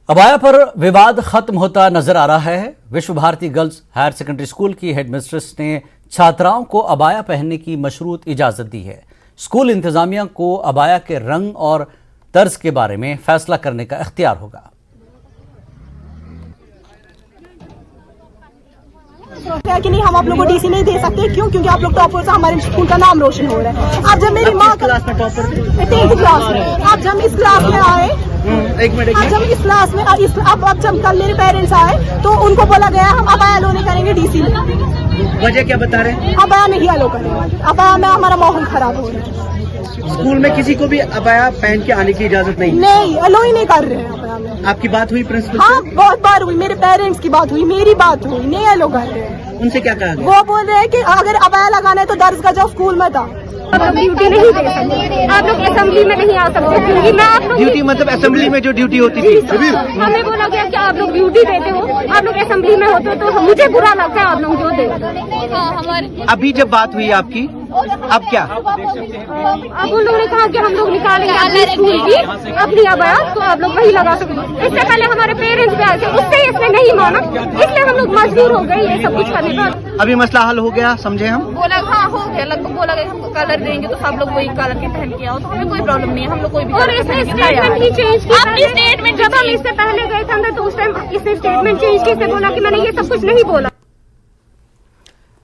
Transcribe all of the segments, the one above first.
Abaya पर विवाद खत्म होता नजर आ रहा है। Vishwa Bharati girls higher secondary school की हेडमिस्ट्रेस ने छात्राओं को अबाया पहनने की मशरूत इजाजत दी है। स्कूल इंतजामिया को अबाया के रंग और तर्ज के बारे में फैसला करने का इख्तियार होगा। कि नहीं, हम आप लोगों को डीसी नहीं दे सकते। क्यों? क्योंकि आप लोग टॉपर से हमारे स्कूल का नाम रोशन हो रहा है। आप जब मेरी माँ क्लास में टॉपर 10th क्लास में, आप जब इस क्लास में आए, आप जब इस क्लास में अब जब कल मेरे पेरेंट्स आए तो उनको बोला गया हम अबाया अलो नहीं करेंगे डीसी में। वजह क्या बता रहे हैं? अबाया नहीं अलो करेंगे, अबाया में हमारा माहौल खराब हो रहा है। स्कूल में किसी को भी अबाया पहन के आने की इजाजत नहीं, अलो ही नहीं कर रहे हैं अबाया में। आपकी बात हुई प्रिंसिपल? हाँ, बहुत बार हुई, मेरे पेरेंट्स की बात हुई, मेरी बात हुई, नहीं अलो कर रहे हैं। उनसे क्या कहा गया? वो बोल रहे हैं कि अगर अबाया लगाना है तो दर्ज का जाओ स्कूल में था। आप लोग ड्यूटी नहीं दे सकते, आप लोग असेंबली में नहीं आ सकते, क्योंकि मैं आप लोग ड्यूटी मतलब असेंबली में जो ड्यूटी होती थी। हमें बोला गया कि आप लोग ड्यूटी देते हो, आप लोग असेंबली में होते हो, तो मुझे बुरा लगता है आप लोग जो दे। अभी जब बात हुई आपकी, अब क्या? अब उन लोगों ने कहा कि हम लोग निकालेंगे अपनी स्कूल की अपनी अबाया, तो आप लोग वही लगा सकते। इससे पहले हमारे पेरेंट्स भी आए थे, उससे इसने नहीं माना, इसलिए हम लोग मजबूर हो गए ये सब कुछ करने का। अभी मसला हल हो गया, समझे हम? बोला हाँ हो गया, लगभग बोला गया हमको कलर देंगे तो सब लोग वही कलर के पहन के आओ, तो हमें कोई प्रॉब्लम नहीं है, हम लोग कोई भी। और इसने स्टेटमेंट ही चेंज किया। अपनी स्टेटमेंट जब हम इससे पहले गए थे अंदर तो उस टाइम इसने स्टेटमेंट चेंज की, इसने बोला कि मैंने ये सब कुछ नहीं बोला।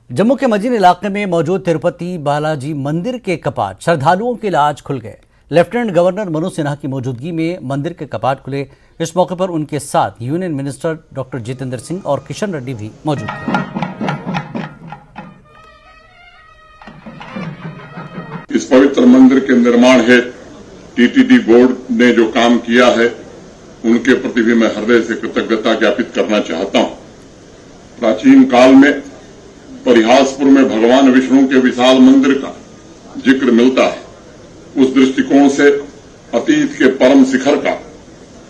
जम्मू के मजीन इलाके में मौजूद तिरुपति बालाजी मंदिर के कपाट श्रद्धालुओं के लिए आज खुल गए। लेफ्टिनेंट गवर्नर मनोज सिन्हा की मौजूदगी में मंदिर के कपाट खुले। इस मौके पर उनके साथ union minister doctor Jitendra Singh और किशन रेड्डी भी मौजूद थे। इस पवित्र मंदिर के निर्माण हेतु टीटीडी बोर्ड ने जो काम किया है उनके प्रति भी मैं हृदय से कृतज्ञता ज्ञापित करना चाहता हूं। प्राचीन काल में परिहासपुर में भगवान विष्णु के विशाल मंदिर का जिक्र मिलता है। उस दृष्टिकोण से अतीत के परम शिखर का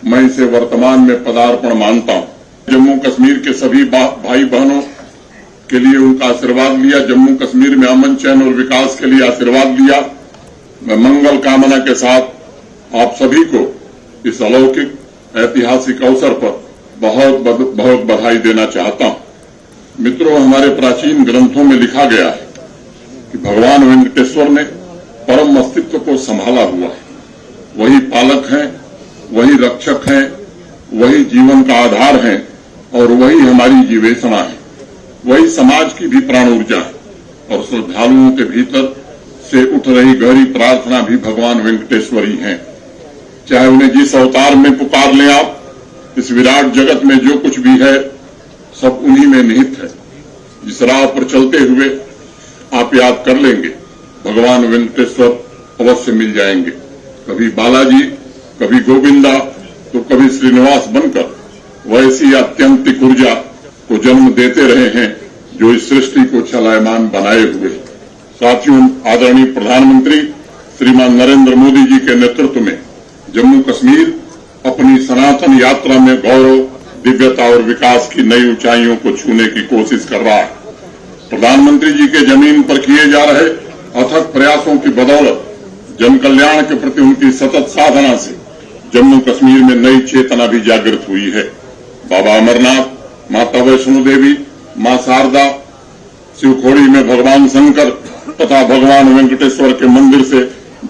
मैं इसे वर्तमान में पदार्पण मानता हूं। जम्मू कश्मीर के सभी भाई बहनों के लिए उनका आशीर्वाद लिया, जम्मू कश्मीर में अमन चैन और विकास के लिए आशीर्वाद लिया। मैं मंगल कामना के साथ आप सभी को इस अलौकिक ऐतिहासिक अवसर पर बहुत बहुत बधाई देना चाहता हूं। मित्रों, हमारे प्राचीन ग्रंथों में लिखा गया है कि भगवान वेंकटेश्वर ने परम अस्तित्व को संभाला हुआ है। वही पालक हैं, वही रक्षक हैं, वही जीवन का आधार हैं और वही हमारी जीवेशना है। वही समाज की भी प्राण ऊर्जा है और श्रद्धालुओं के भीतर से उठ रही गहरी प्रार्थना भी भगवान वेंकटेश्वर ही है। चाहे उन्हें जिस अवतार में पुकार लें आप, इस विराट जगत में जो कुछ भी है सब उन्हीं में निहित है। जिस राह पर चलते हुए आप याद कर लेंगे, भगवान वेंकटेश्वर अवश्य मिल जाएंगे। कभी बालाजी, कभी गोविंदा तो कभी श्रीनिवास बनकर वैसी आत्यंतिक ऊर्जा को जन्म देते रहे हैं जो इस सृष्टि को चलायमान बनाए हुए। साथियों, आदरणीय प्रधानमंत्री श्रीमान नरेंद्र मोदी जी के नेतृत्व में जम्मू कश्मीर अपनी सनातन यात्रा में गौरव, दिव्यता और विकास की नई ऊंचाइयों को छूने की कोशिश कर रहा है। प्रधानमंत्री जी के जमीन पर किए जा रहे अथक प्रयासों की बदौलत जन कल्याण के प्रति उनकी सतत साधना से जम्मू कश्मीर में नई चेतना भी जागृत हुई है। बाबा अमरनाथ, माता वैष्णो देवी, मां शारदा, शिवखोड़ी में भगवान शंकर तथा भगवान वेंकटेश्वर के मंदिर से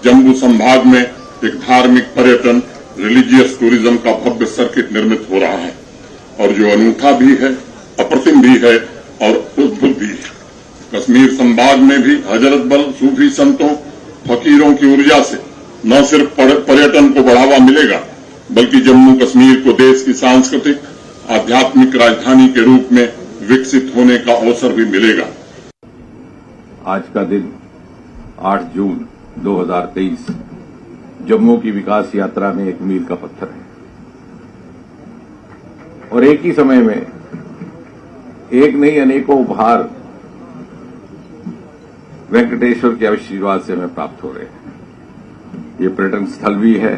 जम्मू संभाग में एक धार्मिक पर्यटन रिलीजियस टूरिज्म का भव्य सर्किट निर्मित हो रहा है और जो अनूठा भी है, अप्रतिम भी है और अद्भुत भी है। कश्मीर संभाग में भी हजरत बल सूफी संतों, फकीरों की ऊर्जा से न सिर्फ पर्यटन को बढ़ावा मिलेगा बल्कि जम्मू कश्मीर को देश की सांस्कृतिक आध्यात्मिक राजधानी के रूप में विकसित होने का अवसर भी मिलेगा। आज का दिन 8 जून 2023 जम्मू की विकास यात्रा में एक मील का पत्थर है और एक ही समय में एक नहीं अनेकों उपहार वेंकटेश्वर के आशीर्वाद से हमें प्राप्त हो रहे हैं। ये पर्यटन स्थल भी है,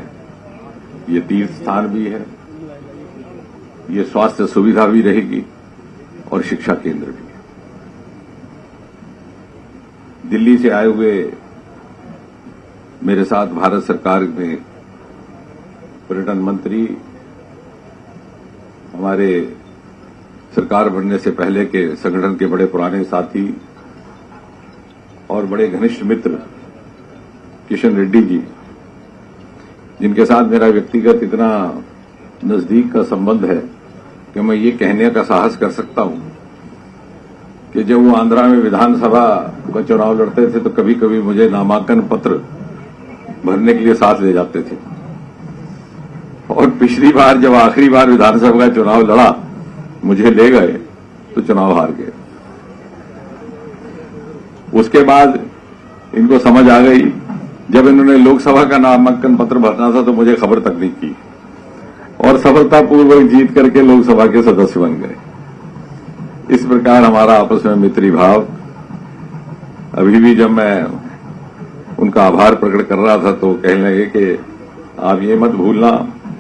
ये तीर्थ स्थान भी है, ये स्वास्थ्य सुविधा भी रहेगी और शिक्षा केंद्र भी है। दिल्ली से आए हुए मेरे साथ भारत सरकार में पर्यटन मंत्री हमारे सरकार बनने से पहले के संगठन के बड़े पुराने साथी और बड़े घनिष्ठ मित्र किशन रेड्डी जी, जिनके साथ मेरा व्यक्तिगत इतना नजदीक का संबंध है कि मैं ये कहने का साहस कर सकता हूं कि जब वो आंध्रा में विधानसभा का चुनाव लड़ते थे तो कभी कभी मुझे नामांकन पत्र भरने के लिए साथ ले जाते थे, और पिछली बार जब आखिरी बार विधानसभा का चुनाव लड़ा मुझे ले गए तो चुनाव हार गए। उसके बाद इनको समझ आ गई, जब इन्होंने लोकसभा का नामांकन पत्र भरना था तो मुझे खबर तक नहीं की, और सफलतापूर्वक जीत करके लोकसभा के सदस्य बन गए। इस प्रकार हमारा आपस में मित्री भाव, अभी भी जब मैं उनका आभार प्रकट कर रहा था तो कहने लगे कि आप ये मत भूलना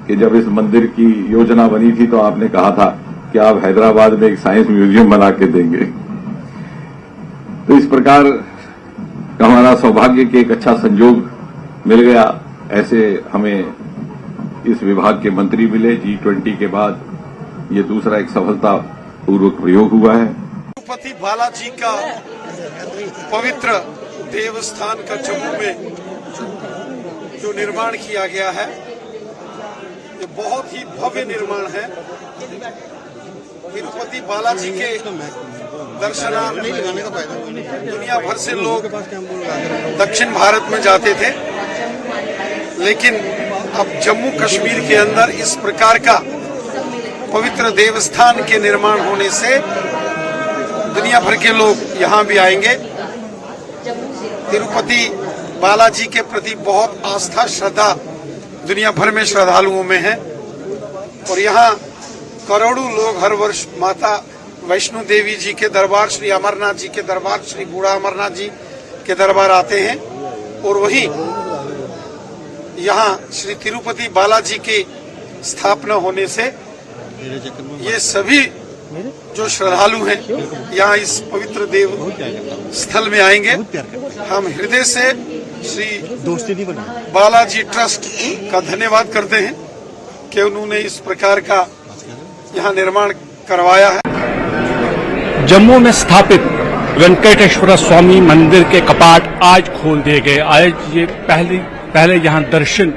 कि जब इस मंदिर की योजना बनी थी तो आपने कहा था कि आप हैदराबाद में एक साइंस म्यूजियम बना के देंगे। तो इस प्रकार का हमारा सौभाग्य कि एक अच्छा संयोग मिल गया। ऐसे हमें इस विभाग के मंत्री मिले। G20 के बाद ये दूसरा एक सफलतापूर्वक प्रयोग हुआ है। तिरुपति बालाजी का पवित्र देवस्थान का जम्मू में जो निर्माण किया गया है, ये बहुत ही भव्य निर्माण है। तिरुपति बालाजी के दर्शनार्थी दुनिया भर से लोग दक्षिण भारत में जाते थे, लेकिन अब जम्मू कश्मीर के अंदर इस प्रकार का पवित्र देवस्थान के निर्माण होने से दुनिया भर के लोग यहाँ भी आएंगे। तिरुपति बालाजी के प्रति बहुत आस्था श्रद्धा दुनिया भर में श्रद्धालुओं में है, और यहाँ करोड़ों लोग हर वर्ष माता वैष्णो देवी जी के दरबार, श्री अमरनाथ जी के दरबार, श्री बूढ़ा अमरनाथ जी के दरबार आते हैं। और वहीं यहाँ श्री तिरुपति बालाजी की स्थापना होने से ये सभी जो श्रद्धालु हैं यहाँ इस पवित्र देव स्थल में आएंगे। हम हृदय से श्री बालाजी ट्रस्ट का धन्यवाद करते हैं कि उन्होंने इस प्रकार का यहाँ निर्माण करवाया है। जम्मू में स्थापित वेंकटेश्वर स्वामी मंदिर के कपाट आज खोल दिए गए। आज ये पहले यहाँ दर्शन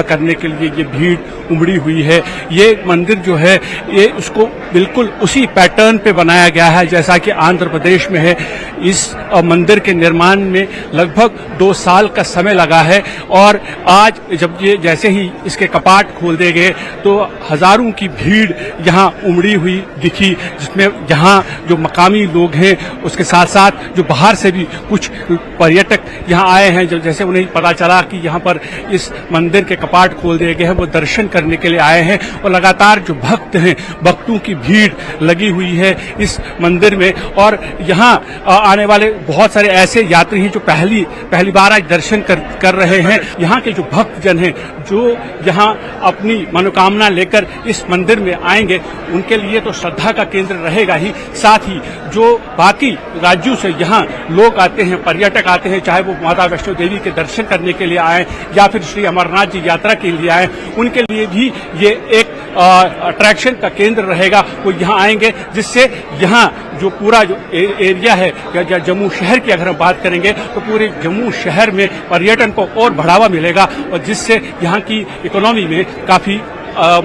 करने के लिए ये भीड़ उमड़ी हुई है। ये मंदिर जो है ये उसको बिल्कुल उसी पैटर्न पे बनाया गया है जैसा कि आंध्र प्रदेश में है। इस मंदिर के निर्माण में लगभग 2 साल का समय लगा है, और आज जब ये जैसे ही इसके कपाट खोल दिए गए तो हजारों की भीड़ यहाँ उमड़ी हुई दिखी, जिसमें यहाँ जो मकामी लोग हैं उसके साथ साथ जो बाहर से भी कुछ पर्यटक यहाँ आए हैं। जैसे उन्हें पता चला कि यहाँ पर इस मंदिर के कपाट खोल दिए गए हैं, वो दर्शन करने के लिए आए हैं, और लगातार जो भक्त हैं, भक्तों की भीड़ लगी हुई है इस मंदिर में। और यहाँ आने वाले बहुत सारे ऐसे यात्री हैं जो पहली बार आज दर्शन कर रहे हैं। यहाँ के जो भक्तजन हैं जो यहाँ अपनी मनोकामना लेकर इस मंदिर में आएंगे, उनके लिए तो श्रद्धा का केंद्र रहेगा ही, साथ ही जो बाकी राज्यों से यहाँ लोग आते हैं, पर्यटक आते हैं, चाहे वो माता वैष्णो देवी के दर्शन करने के लिए आए या फिर श्री अमरनाथ जी यात्रा के लिए आए, उनके लिए भी ये एक अट्रैक्शन का केंद्र रहेगा। वो यहाँ आएंगे, जिससे यहाँ जो पूरा जो एरिया है या जम्मू शहर की अगर हम बात करेंगे तो पूरे जम्मू शहर में पर्यटन को और बढ़ावा मिलेगा, और जिससे यहाँ की इकोनॉमी में काफी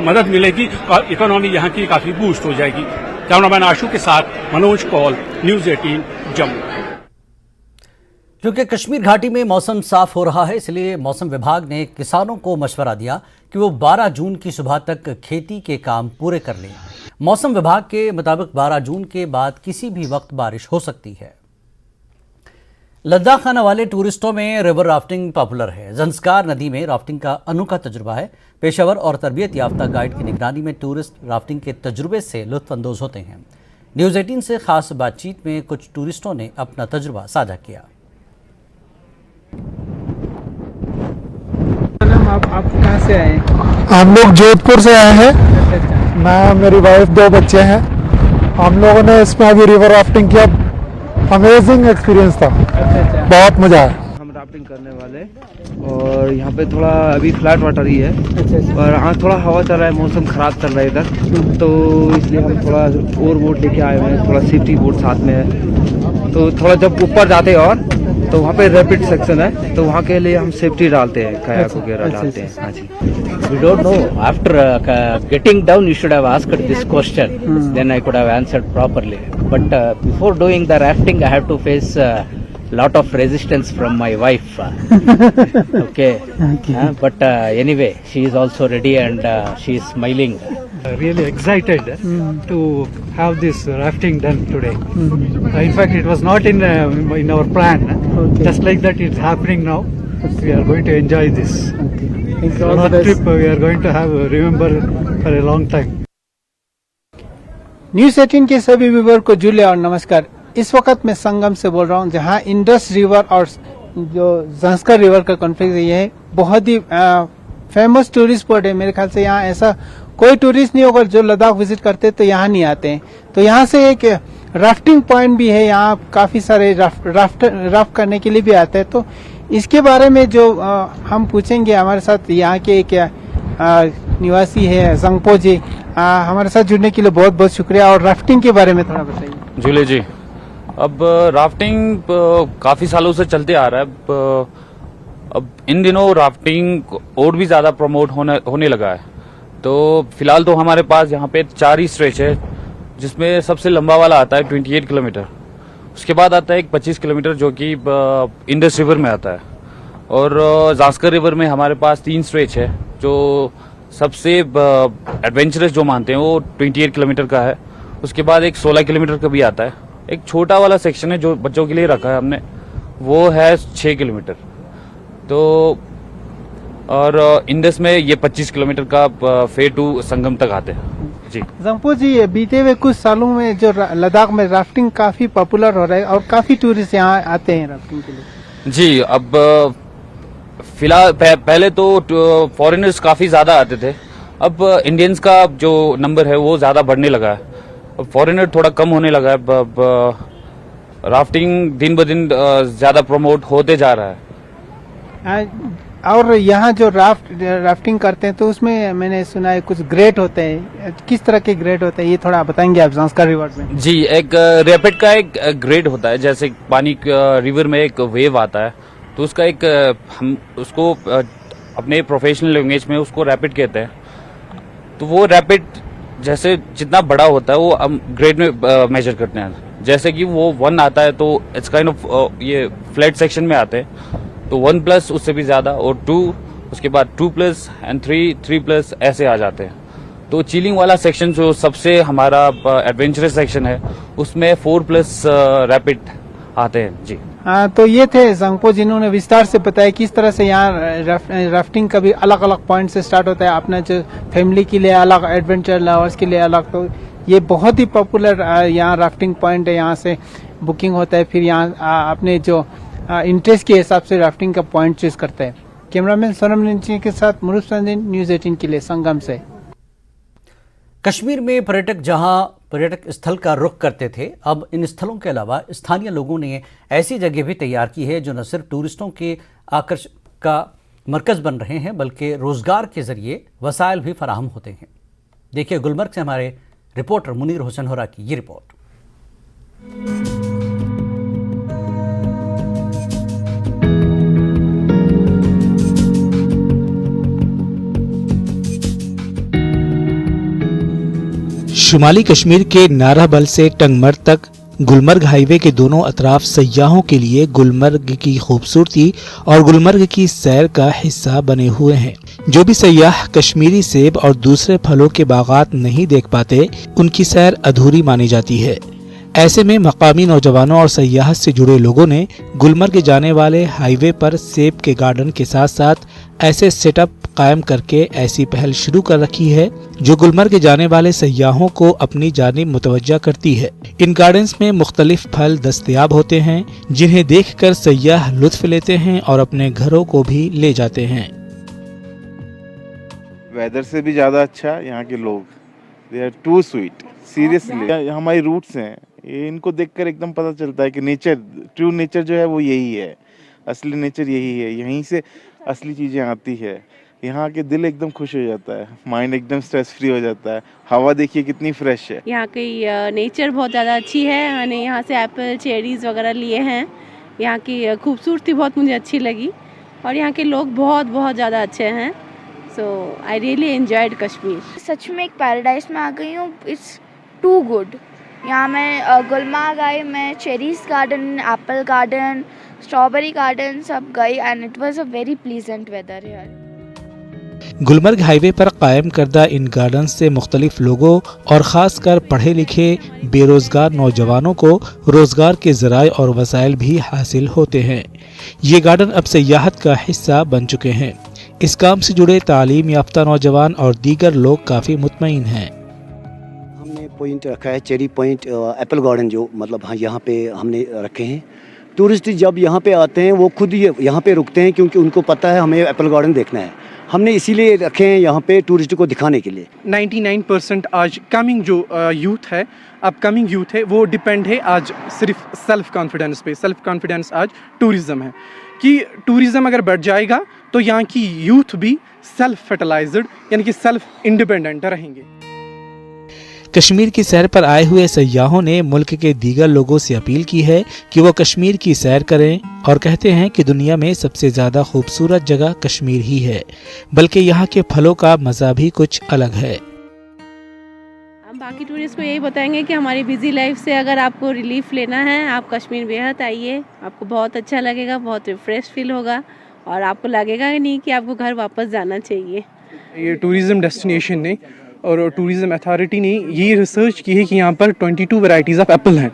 मदद मिलेगी और इकोनॉमी यहाँ की काफी बूस्ट हो जाएगी। कैमरामैन आशु के साथ मनोज कौल, न्यूज 18 जम्मू। क्योंकि कश्मीर घाटी में मौसम साफ हो रहा है, इसलिए मौसम विभाग ने किसानों को मशवरा दिया कि वो 12 जून की सुबह तक खेती के काम पूरे कर लें। मौसम विभाग के मुताबिक 12 जून के बाद किसी भी वक्त बारिश हो सकती है। लद्दाख आने वाले टूरिस्टों में रिवर राफ्टिंग पॉपुलर है। ज़ंस्कार नदी में राफ्टिंग का अनोखा तजुर्बा है। पेशेवर और तरबियत याफ्ता गाइड की निगरानी में टूरिस्ट राफ्टिंग के तजुर्बे से लुत्फ अंदोज होते हैं। न्यूज़ 18 से खास बातचीत में कुछ टूरिस्टों ने अपना तजुर्बा साझा किया। आप कहाँ से आए? हम लोग जोधपुर से आए हैं। मैं, मेरी वाइफ, 2 बच्चे हैं। हम लोगों ने इसमें अभी रिवर राफ्टिंग किया। अमेजिंग एक्सपीरियंस था। बहुत मजा आया। हम राफ्टिंग करने वाले, और और यहाँ पे थोड़ा अभी फ्लैट वाटर ही है। और हाँ थोड़ा हवा चल रहा है, मौसम ख़राब चल रहा है इधर, तो इसलिए हम थोड़ा और बोट लेके आए हुए हैं, थोड़ा सेफ्टी बोट साथ में है। तो थोड़ा जब ऊपर जाते हैं और तो वहाँ पे रैपिड सेक्शन है, तो वहाँ के लिए हम सेफ्टी डालते हैं, कायाक वगैरह डालते हैं। हाँ जी। We don't know. After getting down, you should have asked this question. Then I could have answered properly. But before doing the rafting, I have to face lot of resistance from my wife. Okay. But anyway, she is also ready and she is smiling. Really excited to have this rafting done today. In fact, it was not in our plan. Just like that, it's happening now. We are going to enjoy this. It's a trip we are going to have remember for a long time. News 18 के सभी viewer को जुले और नमस्कार। इस वक्त मैं संगम से बोल रहा हूँ, जहाँ इंडस रिवर और जो ज़ंस्कर रिवर का कॉन्फ्लिक्ट है, ये बहुत ही फेमस टूरिस्ट स्पॉट है। मेरे ख्याल से यहाँ ऐसा कोई टूरिस्ट नहीं होगा जो लद्दाख विजिट करते तो यहाँ नहीं आते हैं। तो यहाँ से एक राफ्टिंग पॉइंट भी है, यहाँ काफी सारे राफ्ट करने के लिए भी आते हैं। तो इसके बारे में जो हम पूछेंगे, हमारे साथ यहाँ के एक निवासी है जंगपो जी, हमारे साथ जुड़ने के लिए बहुत बहुत शुक्रिया। और राफ्टिंग के बारे में थोड़ा बताइए। जुले जी, अब राफ्टिंग काफी सालों से चलते आ रहा है। अब इन दिनों राफ्टिंग और भी ज्यादा प्रमोट होने लगा है। तो फिलहाल तो हमारे पास यहाँ पे 4 ही स्ट्रेच है, जिसमें सबसे लंबा वाला आता है 28 किलोमीटर। उसके बाद आता है एक 25 किलोमीटर जो कि इंडस रिवर में आता है। और ज़ास्कर रिवर में हमारे पास 3 स्ट्रेच है, जो सबसे एडवेंचरस जो मानते हैं वो 28 किलोमीटर का है। उसके बाद एक 16 किलोमीटर का भी आता है। एक छोटा वाला सेक्शन है जो बच्चों के लिए रखा है हमने, वो है 6 किलोमीटर। तो और इंडस में ये 25 किलोमीटर का फे टू संगम तक आते हैं। जी जंगपो जी, बीते हुए कुछ सालों में जो लद्दाख में राफ्टिंग काफी पॉपुलर हो रहा है और काफी टूरिस्ट यहाँ आते हैं राफ्टिंग के लिए। जी, अब फिलहाल पहले तो फॉरेनर्स काफी ज्यादा आते थे। अब इंडियंस का जो नंबर है वो ज्यादा बढ़ने लगा है। अब फॉरेनर थोड़ा कम होने लगा है। अब राफ्टिंग दिन ब दिन ज्यादा प्रमोट होते जा रहा है। और यहाँ जो राफ्टिंग करते हैं तो उसमें मैंने सुना है कुछ ग्रेड होते हैं। किस तरह के ग्रेड होते हैं ये थोड़ा बताएंगे आप ज़ास्कर रिवर में? जी, एक रैपिड का एक ग्रेड होता है। जैसे पानी रिवर में एक वेव आता है तो उसका एक हम उसको अपने प्रोफेशनल लैंग्वेज में उसको रैपिड कहते हैं। तो वो रैपिड जैसे जितना बड़ा होता है वो हम ग्रेड में मेजर करते हैं। जैसे कि वो 1 आता है तो इट्स काइंड ऑफ ये फ्लैट सेक्शन में आते हैं, तो 1+ उससे भी ज्यादा, और 2 उसके बाद 2+ एंड 3+ ऐसे आ जाते हैं। तो चिलिंग वाला सेक्शन जो सबसे हमारा एडवेंचरस सेक्शन है उसमें 4+ रैपिड आते हैं। जी हाँ, तो ये थे जंगपो जिन्होंने विस्तार से बताया किस तरह से यहाँ राफ्टिंग का भी अलग अलग पॉइंट से स्टार्ट होता है। अपना जो फैमिली के लिए अलग, एडवेंचर लवर्स के लिए अलग। तो ये बहुत ही पॉपुलर यहाँ राफ्टिंग पॉइंट है, यहाँ से बुकिंग होता है। फिर यहाँ अपने जो इंटरेस्ट के हिसाब से राफ्टिंग का पॉइंट चूज करते हैं। कैमरामैन सोनम निंची के साथ मुरुफ संदीन, न्यूज़ 18 के लिए संगम से। कश्मीर में पर्यटक जहां पर्यटक स्थल का रुख करते थे, अब इन स्थलों के अलावा स्थानीय लोगों ने ऐसी जगह भी तैयार की है जो न सिर्फ टूरिस्टों के आकर्षण का मरकज बन रहे हैं बल्कि रोजगार के जरिए वसाइल भी फराहम होते हैं। देखिए गुलमर्ग से हमारे रिपोर्टर मुनीर हुसैन होरा की ये रिपोर्ट। शुमाली कश्मीर के नाराबल से टंगमर तक गुलमर्ग हाईवे के दोनों अतराफ सयाहों के लिए गुलमर्ग की खूबसूरती और गुलमर्ग की सैर का हिस्सा बने हुए हैं। जो भी सयाह कश्मीरी सेब और दूसरे फलों के बागात नहीं देख पाते, उनकी सैर अधूरी मानी जाती है। ऐसे में मकामी नौजवानों और सयाहत से जुड़े लोगों ने गुलमर्ग जाने वाले हाईवे पर सेब के गार्डन के साथ साथ ऐसे सेटअप कायम करके ऐसी पहल शुरू कर रखी है जो गुलमर्ग जाने वाले सयाहों को अपनी जानिब मुतवज्जा करती है। इन गार्डन्स में मुख्तलिफ फल दस्तयाब होते हैं जिन्हें देखकर सयाह लुत्फ लेते हैं और अपने घरों को भी ले जाते हैं। वेदर से भी ज्यादा अच्छा यहाँ के लोग, they are too sweet, seriously. हमारी रूट्स हैं, इनको देखकर एकदम पता चलता है कि नेचर, ट्रू नेचर जो है वो यही है, असली नेचर यही है। यहीं से असली चीज़ें आती है। यहाँ के दिल एकदम खुश हो जाता है, माइंड एकदम स्ट्रेस फ्री हो जाता है। हवा देखिए कितनी फ्रेश है। यहाँ की नेचर बहुत ज़्यादा अच्छी है। मैंने यहाँ से एप्पल चेरीज वगैरह लिए हैं। यहाँ की खूबसूरती बहुत मुझे अच्छी लगी और यहाँ के लोग बहुत बहुत ज़्यादा अच्छे हैं। So I really enjoyed Kashmir. सच में एक पैराडाइज में आ गई हूँ। It's too good. यहाँ मैं गुलमर्ग आई, मैं cherries garden, apple garden, strawberry garden सब गई and it was a very pleasant weather here. Gulmarg highway पर कायम करदा इन गार्डन से मुख्तलिफ लोगों और ख़ासकर पढ़े लिखे बेरोज़गार नौजवानों को रोज़गार के ज़राए और वसाइल भी हासिल होते हैं। ये गार्डन अब सयाहत का हिस्सा बन चुके हैं। इस काम से जुड़े तालीम याफ्ता नौजवान और दीगर लोग काफ़ी मुतमईन हैं। हमने पॉइंट रखा है चेरी पॉइंट एप्पल गार्डन, जो मतलब हाँ यहाँ पे हमने रखे हैं। टूरिस्ट जब यहाँ पे आते हैं वो खुद यहाँ पे रुकते हैं क्योंकि उनको पता है हमें एप्पल गार्डन देखना है। हमने इसीलिए रखे हैं यहाँ पे टूरिस्ट को दिखाने के लिए। 99% आज कमिंग जो यूथ है, अपकमिंग यूथ है, वो डिपेंड है आज सिर्फ सेल्फ कॉन्फिडेंस पे। सेल्फ कॉन्फिडेंस आज टूरिज़्म है कि टूरिज़्म अगर बढ़ जाएगा तो यहाँ की यूथ भी सेल्फ फर्टिलाइज्ड यानी कि सेल्फ इंडिपेंडेंट रहेंगे। कश्मीर की सैर पर आए हुए सयाहों ने मुल्क के दीगर लोगों से अपील की है कि वो कश्मीर की सैर करें और कहते हैं कि दुनिया में सबसे ज़्यादा खूबसूरत जगह कश्मीर ही है, बल्कि यहाँ के फलों का मज़ा भी कुछ अलग है। हम बाकी टूरिस्ट को यही बताएंगे कि हमारी बिजी लाइफ से अगर आपको रिलीफ लेना है, आप कश्मीर बेहद आइए। आपको बहुत अच्छा लगेगा, बहुत रिफ्रेश फील होगा और आपको लगेगा नहीं कि आपको घर वापस जाना चाहिए। ये टूरिज़म डेस्टिनेशन ने और टूरिज़म अथॉरिटी ने ये रिसर्च की है कि यहाँ पर 22 वैरायटीज़ ऑफ एप्पल हैं।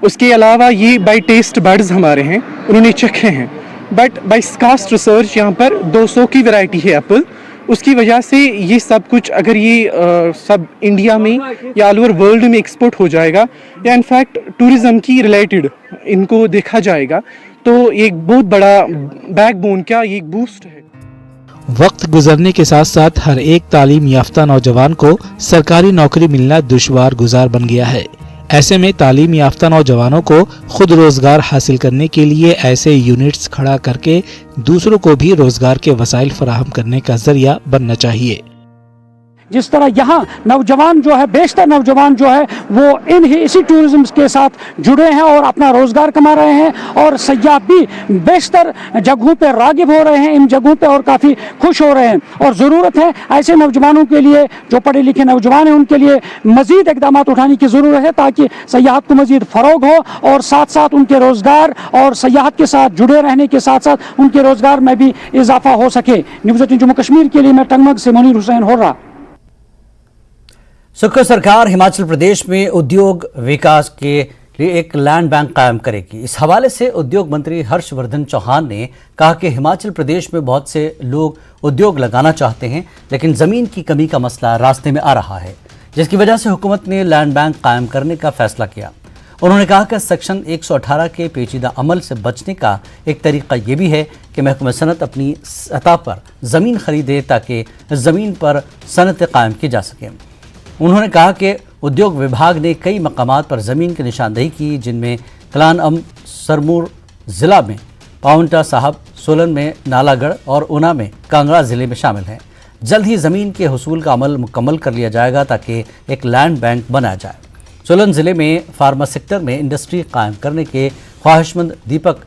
उसके अलावा ये बाय टेस्ट बर्ड्स हमारे हैं, उन्होंने चखे हैं, बट बाय कास्ट रिसर्च यहाँ पर 200 की वैरायटी है एप्पल। उसकी वजह से ये सब कुछ अगर ये सब इंडिया में या ऑल ओवर वर्ल्ड में एक्सपोर्ट हो जाएगा या इनफैक्ट टूरिज़म की रिलेटेड इनको देखा जाएगा तो एक बहुत बड़ा बैकबोन का ये एक बूस्ट है। वक्त गुजरने के साथ साथ हर एक तालीम याफ्ता नौजवान को सरकारी नौकरी मिलना दुश्वार गुजार बन गया है। ऐसे में तालीम याफ्ता नौजवानों को खुद रोजगार हासिल करने के लिए ऐसे यूनिट्स खड़ा करके दूसरों को भी रोजगार के वसाइल फराहम करने का जरिया बनना चाहिए। जिस तरह यहाँ नौजवान जो है, बेशतर नौजवान जो है वो इसी टूरिज्म के साथ जुड़े हैं और अपना रोजगार कमा रहे हैं और सयाह भी बेशतर जगहों पे रागिब हो रहे हैं, इन जगहों पे और काफ़ी खुश हो रहे हैं। और ज़रूरत है ऐसे नौजवानों के लिए, जो पढ़े लिखे नौजवान हैं, उनके लिए मज़ीद इक़दाम उठाने की ज़रूरत है ताकि सयाहत को मज़ीद फ़रोग हो और साथ साथ उनके रोज़गार और सयाहत के साथ जुड़े रहने के साथ साथ उनके रोज़गार में भी इजाफा हो सके। न्यूज़ 18 जम्मू कश्मीर के लिए मैं टंगमर्ग से मुनीर हुसैन हो रहा। सुख सरकार हिमाचल प्रदेश में उद्योग विकास के लिए एक लैंड बैंक कायम करेगी। इस हवाले से उद्योग मंत्री हर्षवर्धन चौहान ने कहा कि हिमाचल प्रदेश में बहुत से लोग उद्योग लगाना चाहते हैं, लेकिन जमीन की कमी का मसला रास्ते में आ रहा है, जिसकी वजह से हुकूमत ने लैंड बैंक कायम करने का फैसला किया। उन्होंने कहा कि सेक्शन 118 के पेचीदा अमल से बचने का एक तरीका ये भी है कि महकमा सनत अपनी सतह पर ज़मीन खरीदे ताकि ज़मीन पर सनतें कायम की जा सकें। उन्होंने कहा कि उद्योग विभाग ने कई मकामात पर ज़मीन की निशानदेही की, जिनमें कलानम, सरमूर ज़िला में पाउंटा साहब, सोलन में नालागढ़ और ऊना में कांगड़ा ज़िले में शामिल हैं। जल्द ही ज़मीन के हुसूल का अमल मुकम्मल कर लिया जाएगा ताकि एक लैंड बैंक बनाया जाए। सोलन ज़िले में फार्मा सेक्टर में इंडस्ट्री कायम करने के ख्वाहिशमंद दीपक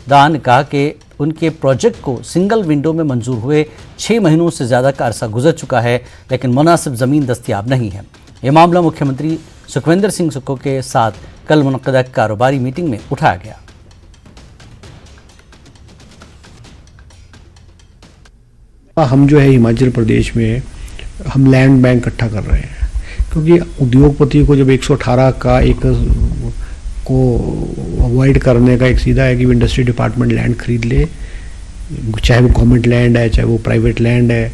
दान ने कहा कि उनके प्रोजेक्ट को सिंगल विंडो में मंजूर हुए 6 महीनों से ज़्यादा का अरसा गुजर चुका है, लेकिन मुनासिब ज़मीन दस्तियाब नहीं है। ये मामला मुख्यमंत्री सुखविंदर सिंह सुक्खू के साथ कल मुनक़दा कारोबारी मीटिंग में उठाया गया। हम जो है हिमाचल प्रदेश में हम लैंड बैंक इकट्ठा कर रहे हैं, क्योंकि उद्योगपति को जब 118 का एक को अवॉइड करने का एक सीधा है कि इंडस्ट्री डिपार्टमेंट लैंड खरीद ले, चाहे वो गवर्नमेंट लैंड है चाहे वो प्राइवेट लैंड है,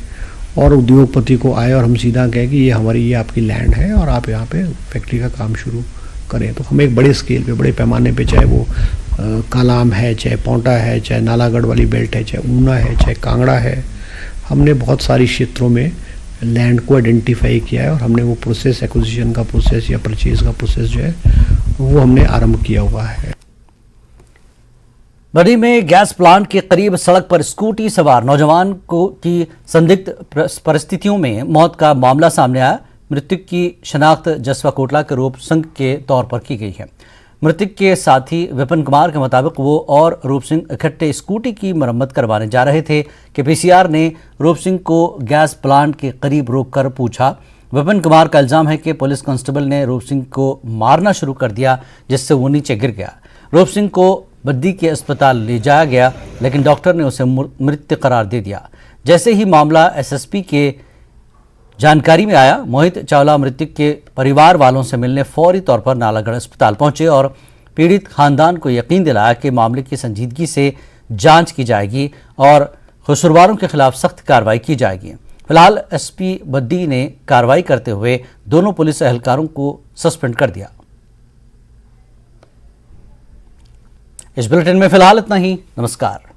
और उद्योगपति को आए और हम सीधा कहें कि ये आपकी लैंड है और आप यहाँ पे फैक्ट्री का काम शुरू करें। तो हम एक बड़े स्केल पे, बड़े पैमाने पे, चाहे वो कालाम है, चाहे पाउंटा है, चाहे नालागढ़ वाली बेल्ट है, चाहे ऊना है, चाहे कांगड़ा है, हमने बहुत सारी क्षेत्रों में लैंड को आइडेंटिफाई किया है और हमने वो प्रोसेस, एक्विजिशन का प्रोसेस या परचेज का प्रोसेस जो है वो हमने आरंभ किया हुआ है। बड़ी में गैस प्लांट के करीब सड़क पर स्कूटी सवार नौजवान को की संदिग्ध परिस्थितियों में मौत का मामला सामने आया। मृतक की शनाख्त जसवा कोटला के रूप सिंह के तौर पर की गई है। मृतक के साथी विपिन कुमार के मुताबिक वो और रूप सिंह इकट्ठे स्कूटी की मरम्मत करवाने जा रहे थे कि पीसीआर ने रूप सिंह को गैस प्लांट के करीब रोककर पूछा। विपिन कुमार का इल्जाम है कि पुलिस कांस्टेबल ने रूप सिंह को मारना शुरू कर दिया, जिससे वो नीचे गिर गया। रूप सिंह को बद्दी के अस्पताल ले जाया गया, लेकिन डॉक्टर ने उसे मृत करार दे दिया। जैसे ही मामला एसएसपी के जानकारी में आया, मोहित चावला मृतक के परिवार वालों से मिलने फौरी तौर पर नालागढ़ अस्पताल पहुंचे और पीड़ित खानदान को यकीन दिलाया कि मामले की संजीदगी से जांच की जाएगी और कसूरवारों के खिलाफ सख्त कार्रवाई की जाएगी। फिलहाल एसपी बद्दी ने कार्रवाई करते हुए दोनों पुलिस एहलकारों को सस्पेंड कर दिया। इस बुलेटिन में फिलहाल इतना ही। नमस्कार।